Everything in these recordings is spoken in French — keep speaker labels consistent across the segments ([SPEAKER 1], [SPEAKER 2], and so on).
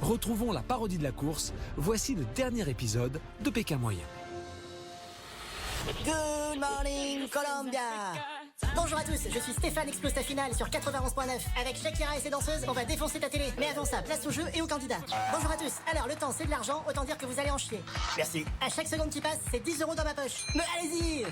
[SPEAKER 1] Retrouvons la parodie de la course. Voici le dernier épisode de Pékin Moyen.
[SPEAKER 2] Good morning Colombia. Bonjour à tous, je suis Stéphane, explose ta finale sur 91.9. Avec Shakira et ses danseuses, on va défoncer ta télé. Mais avant ça, place au jeu et aux candidats. Bonjour à tous, alors le temps c'est de l'argent, autant dire que vous allez en chier.
[SPEAKER 3] Merci.
[SPEAKER 2] À chaque seconde qui passe, c'est 10 € dans ma poche. Mais allez-y.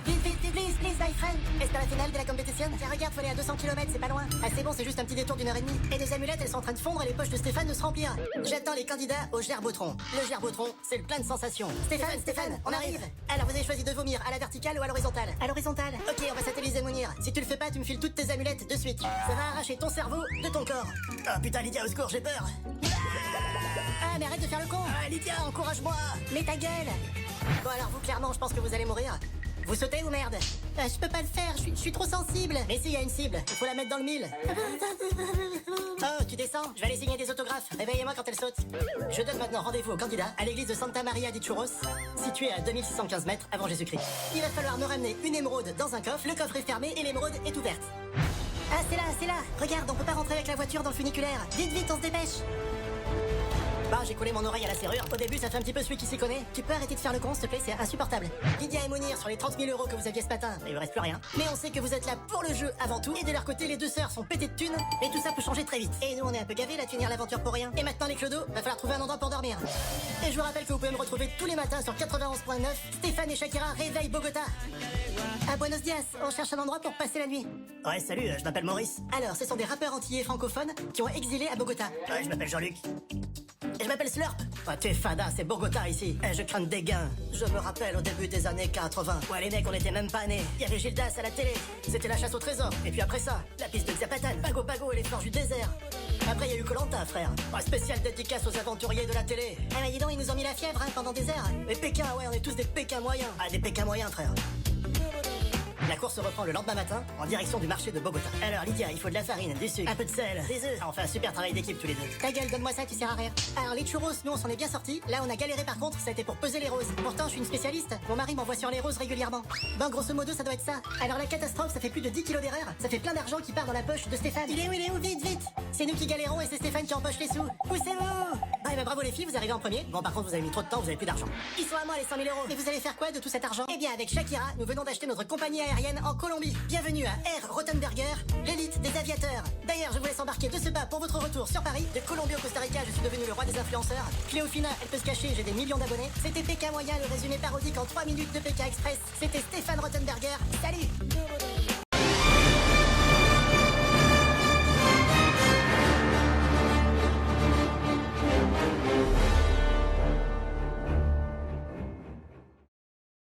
[SPEAKER 2] Please, my friend. Est-ce que la finale de la compétition? Tiens, regarde, faut aller à 200 km, c'est pas loin. Ah c'est bon, c'est juste un petit détour d'1h30. Et nos amulettes, elles sont en train de fondre et les poches de Stéphane de se remplir. J'attends les candidats au gerbotron. Le gerbotron, c'est le plein de sensations. Stéphane, on arrive. Alors vous avez choisi de vomir à la verticale ou à l'horizontale? À l'horizontale. Ok, on va satelliser Mounir. Si tu le fais pas, tu me files toutes tes amulettes de suite. Ça va arracher ton cerveau de ton corps.
[SPEAKER 3] Oh putain, Lydia, au secours, j'ai peur.
[SPEAKER 2] Ah mais arrête de faire le con.
[SPEAKER 3] Ah, Lydia, encourage-moi.
[SPEAKER 2] Mais ta gueule. Bon alors vous, clairement, je pense que vous allez mourir. Vous sautez ou merde? Je peux pas le faire, je suis trop sensible. Mais si, y a une cible, il faut la mettre dans le mille. Oh, tu descends? Je vais aller signer des autographes. Réveillez-moi quand elle saute. Je donne maintenant rendez-vous au candidat à l'église de Santa Maria di Churros, située à 2615 mètres avant Jésus-Christ. Il va falloir me ramener une émeraude dans un coffre, le coffre est fermé et l'émeraude est ouverte. Ah, c'est là. Regarde, on peut pas rentrer avec la voiture dans le funiculaire. Vite, on se dépêche. Bah, j'ai collé mon oreille à la serrure. Au début, ça fait un petit peu celui qui s'y connaît. Tu peux arrêter de faire le con, s'il te plaît, c'est insupportable. Lydia et Mounir, sur les 30 000 € que vous aviez ce matin, il vous reste plus rien. Mais on sait que vous êtes là pour le jeu avant tout. Et de leur côté, les deux sœurs sont pétées de thunes. Et tout ça peut changer très vite. Et nous, on est un peu gavés là, tenir l'aventure pour rien. Et maintenant, les clodos, va falloir trouver un endroit pour dormir. Et je vous rappelle que vous pouvez me retrouver tous les matins sur 91.9. Stéphane et Shakira réveillent Bogota. À Buenos Dias, on cherche un endroit pour passer la nuit.
[SPEAKER 3] Ouais, salut, je m'appelle Maurice.
[SPEAKER 2] Alors, ce sont des rappeurs antillais francophones qui ont exilé à Bogota.
[SPEAKER 3] Ouais, je m'appelle Jean-Luc.
[SPEAKER 2] Et je m'appelle Slurp. Ah, t'es fada, c'est Bogota ici. Je crains des gains. Je me rappelle au début des années 80. Ouais, les mecs, on était même pas nés. Il y avait Gildas à la télé. C'était la chasse au trésor. Et puis après ça, la piste de Zapatan, Pago Pago et les forges du désert. Après, il y a eu Koh-Lanta, frère. Oh, spécial dédicace aux aventuriers de la télé. Ah, mais dis donc, ils nous ont mis la fièvre pendant des heures. Les Pékins, ouais, on est tous des Pékins moyens. Ah, des Pékins moyens, frère. La course reprend le lendemain matin en direction du marché de Bogota. Alors Lydia, il faut de la farine, du sucre, un peu de sel, des œufs. On fait un super travail d'équipe tous les deux. Ta gueule, donne-moi ça, tu sers à rien. Alors les churros, nous on s'en est bien sortis. Là on a galéré par contre, ça a été pour peser les roses. Pourtant je suis une spécialiste. Mon mari m'envoie sur les roses régulièrement. Ben grosso modo ça doit être ça. Alors la catastrophe, ça fait plus de 10 kilos d'erreur. Ça fait plein d'argent qui part dans la poche de Stéphane. Il est où, vite. C'est nous qui galérons et c'est Stéphane qui empoche les sous. Poussez-vous. Ah et ben bravo les filles, vous arrivez en premier. Bon par contre vous avez mis trop de temps, vous avez plus d'argent. Ils sont à moi les 100 000 €. Et vous allez faire quoi de tout cet argent? Eh bien avec Shakira, nous venons d'acheter notre compagnie aérienne en Colombie. Bienvenue à Air Rottenberger, l'élite des aviateurs. D'ailleurs, je vous laisse embarquer de ce pas pour votre retour sur Paris. De Colombie au Costa Rica, je suis devenu le roi des influenceurs. Cléofina, elle peut se cacher, j'ai des millions d'abonnés. C'était Pékin Moyen, le résumé parodique en 3 minutes de Pékin Express. C'était Stéphane Rottenberger. Salut!